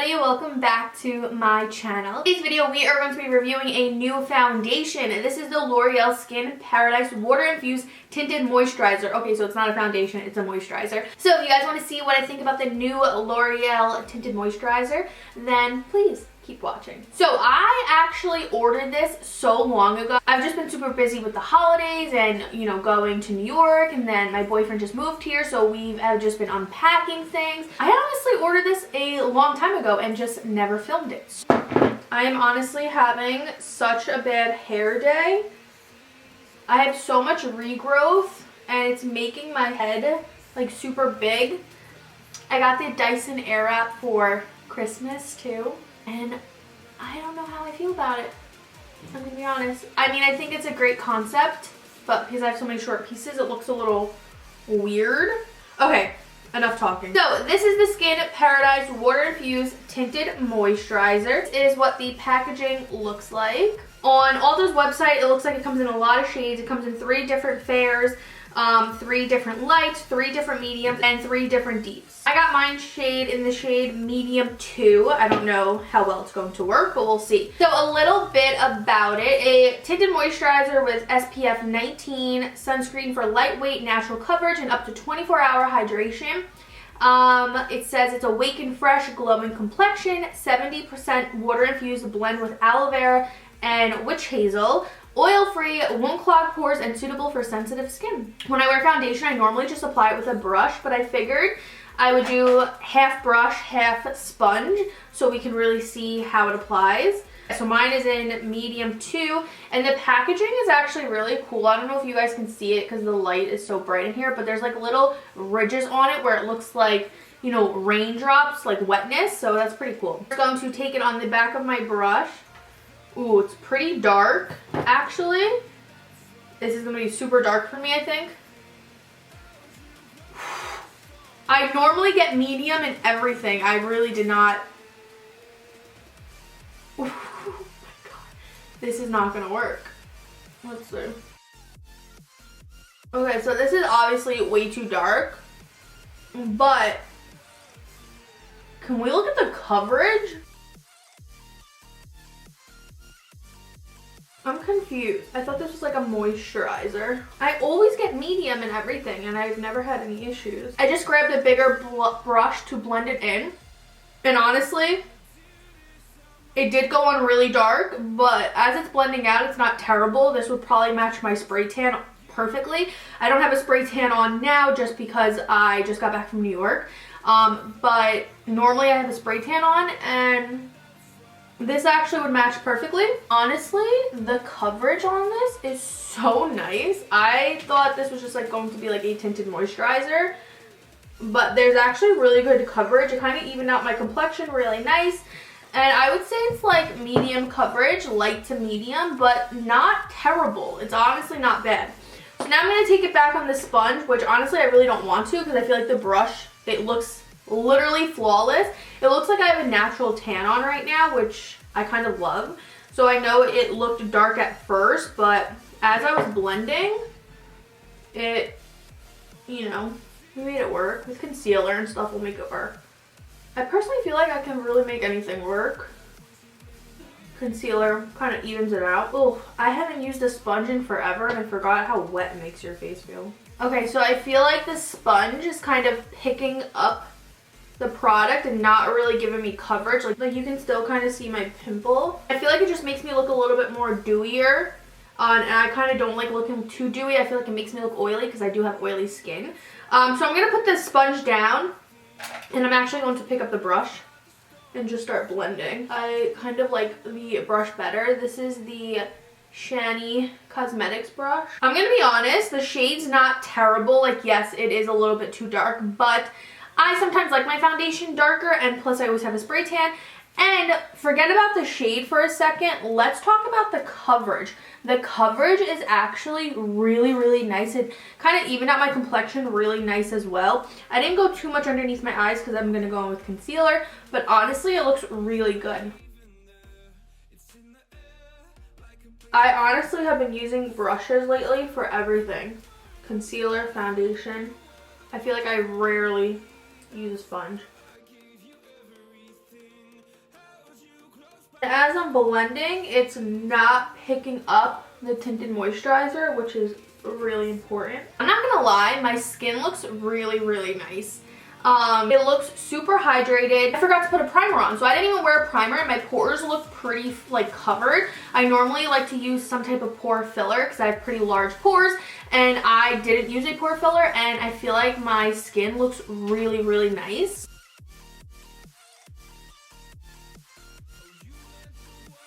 everybody, welcome back to my channel. In today's video we are going to be reviewing a new foundation. This is the L'Oreal Skin Paradise Water Infused Tinted Moisturizer. Okay, so it's not a foundation, it's a moisturizer. So if you guys want to see what I think about the new L'Oreal Tinted Moisturizer, then please keep watching. So I actually ordered this so long ago. I've just been super busy with the holidays and, you know, going to New York, and then my boyfriend just moved here, so we've just been unpacking things. I honestly ordered this a long time ago and just never filmed it. I am honestly having such a bad hair day. I have so much regrowth and it's making my head like super big. I got the Dyson Airwrap for Christmas too, and I don't know how I feel about it. I'm gonna be honest. I mean, I think it's a great concept, but because I have so many short pieces, it looks a little weird. Okay, enough talking. So this is the Skin Paradise Water Infused Tinted Moisturizer. It is what the packaging looks like. On Ulta's website, it looks like it comes in a lot of shades. It comes in 3 different fairs, 3 different lights, 3 different mediums, and 3 different deeps. I got mine in the shade medium 2. I don't know how well it's going to work, but we'll see. So a little bit about it. A tinted moisturizer with SPF 19, sunscreen for lightweight natural coverage and up to 24-hour hydration. It says it's a wake and fresh glowing complexion, 70% water infused blend with aloe vera and witch hazel. Oil-free, won't clog pores, and suitable for sensitive skin. When I wear foundation, I normally just apply it with a brush, but I figured I would do half brush, half sponge, so we can really see how it applies. So mine is in medium 2, and the packaging is actually really cool. I don't know if you guys can see it because the light is so bright in here, but there's like little ridges on it where it looks like, you know, raindrops, like wetness, so that's pretty cool. I'm going to take it on the back of my brush. Ooh, it's pretty dark, actually. This is gonna be super dark for me, I think. I normally get medium in everything. I really did not. Oh my god. This is not gonna work. Let's see. Okay, so this is obviously way too dark, but can we look at the coverage? I'm confused. I thought this was like a moisturizer. I always get medium in everything and I've never had any issues. I just grabbed a bigger brush to blend it in. And honestly, it did go on really dark, but as it's blending out, it's not terrible. This would probably match my spray tan perfectly. I don't have a spray tan on now just because I just got back from New York. But normally I have a spray tan on, and this actually would match perfectly. Honestly, the coverage on this is so nice. I thought this was just like going to be like a tinted moisturizer, but there's actually really good coverage. It kind of evened out my complexion really nice. And I would say it's like medium coverage, light to medium, but not terrible. It's honestly not bad. So now I'm going to take it back on the sponge, which honestly I really don't want to because I feel like the brush, it looks literally flawless. It looks like I have a natural tan on right now, which I kind of love. So I know it looked dark at first, but as I was blending it, you know, we made it work. With concealer and stuff, we'll make it work. I personally feel like I can really make anything work. Concealer kind of evens it out. Oh, I haven't used a sponge in forever and I forgot how wet it makes your face feel. Okay, so I feel like the sponge is kind of picking up the product and not really giving me coverage. Like you can still kind of see my pimple. I feel like it just makes me look a little bit more dewier, and I kind of don't like looking too dewy. I feel like it makes me look oily because I do have oily skin. So I'm gonna put this sponge down, and I'm actually going to pick up the brush and just start blending. I kind of like the brush better. This is the Shani Cosmetics brush. I'm gonna be honest, the shade's not terrible. Like, yes, it is a little bit too dark, but I sometimes like my foundation darker, and plus I always have a spray tan. And forget about the shade for a second. Let's talk about the coverage. The coverage is actually really, really nice. It kind of evened out my complexion really nice as well. I didn't go too much underneath my eyes because I'm going to go in with concealer, but honestly, it looks really good. I honestly have been using brushes lately for everything. Concealer, foundation. I feel like I rarely use a sponge. As I'm blending, it's not picking up the tinted moisturizer, which is really important. I'm not gonna lie, my skin looks really, really nice. It looks super hydrated. I forgot to put a primer on, so I didn't even wear a primer, and my pores look pretty like covered. I normally like to use some type of pore filler because I have pretty large pores, and I didn't use a pore filler, and I feel like my skin looks really, really nice.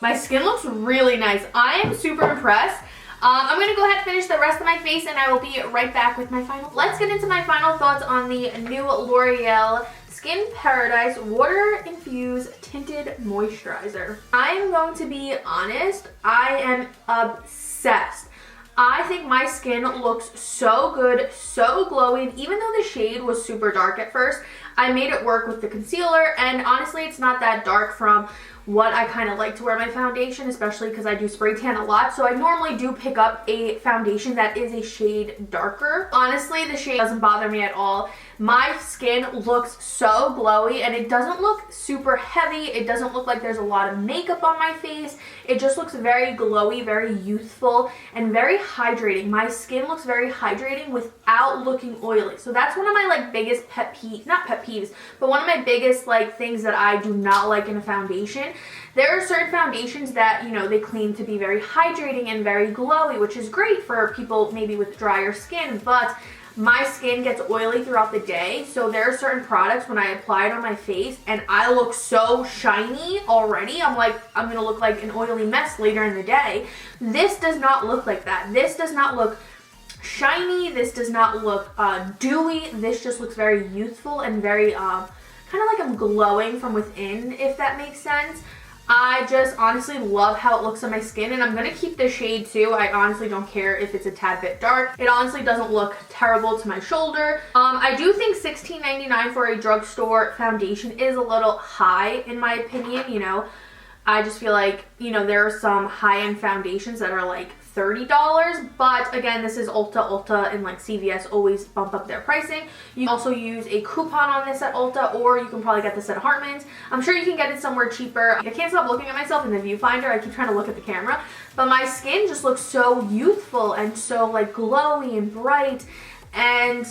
My skin looks really nice. I am super impressed. I'm gonna go ahead and finish the rest of my face, and I will be right back with my final. Let's get into my final thoughts on the new L'Oreal Skin Paradise Water Infused Tinted Moisturizer. I am going to be honest, I am obsessed. I think my skin looks so good, so glowy, and even though the shade was super dark at first, I made it work with the concealer, and honestly, it's not that dark from what I kind of like to wear my foundation, especially because I do spray tan a lot, so I normally do pick up a foundation that is a shade darker. Honestly, the shade doesn't bother me at all. My skin looks so glowy, and it doesn't look super heavy. It doesn't look like there's a lot of makeup on my face. It just looks very glowy, very youthful, and very hydrating. My skin looks very hydrating without looking oily. So that's one of my like biggest not pet peeves, but one of my biggest like things that I do not like in a foundation. There are certain foundations that, you know, they claim to be very hydrating and very glowy, which is great for people maybe with drier skin, but my skin gets oily throughout the day, so there are certain products when I apply it on my face and I look so shiny already. I'm like, I'm gonna look like an oily mess later in the day. This does not look like that. This does not look shiny. This does not look dewy. This just looks very youthful and very kind of like I'm glowing from within, if that makes sense. I just honestly love how it looks on my skin, and I'm going to keep the shade too. I honestly don't care if it's a tad bit dark. It honestly doesn't look terrible to my shoulder. I do think $16.99 for a drugstore foundation is a little high in my opinion, you know. I just feel like, you know, there are some high-end foundations that are like $30, but again, this is Ulta, and like CVS always bump up their pricing. You can also use a coupon on this at Ulta, or you can probably get this at Hartman's. I'm sure you can get it somewhere cheaper. I can't stop looking at myself in the viewfinder. I keep trying to look at the camera, but my skin just looks so youthful and so like glowy and bright, and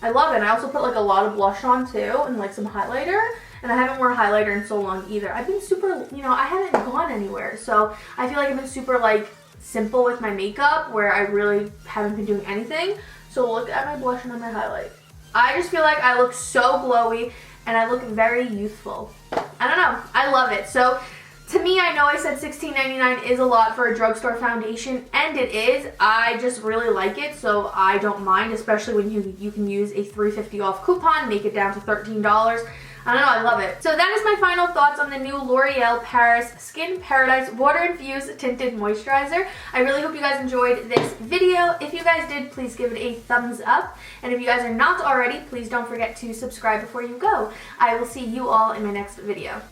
I love it. And I also put like a lot of blush on too, and like some highlighter. And I haven't worn highlighter in so long either. I've been super, you know, I haven't gone anywhere, so I feel like I've been super like simple with my makeup, where I really haven't been doing anything. So look at my blush and on my highlight. I just feel like I look so glowy and I look very youthful. I don't know, I love it. So to me, I know I said $16.99 is a lot for a drugstore foundation, and it is. I just really like it, so I don't mind, especially when you can use a $3.50 off coupon, make it down to $13. I don't know, I love it. So that is my final thoughts on the new L'Oreal Paris Skin Paradise Water Infused Tinted Moisturizer. I really hope you guys enjoyed this video. If you guys did, please give it a thumbs up. And if you guys are not already, please don't forget to subscribe before you go. I will see you all in my next video.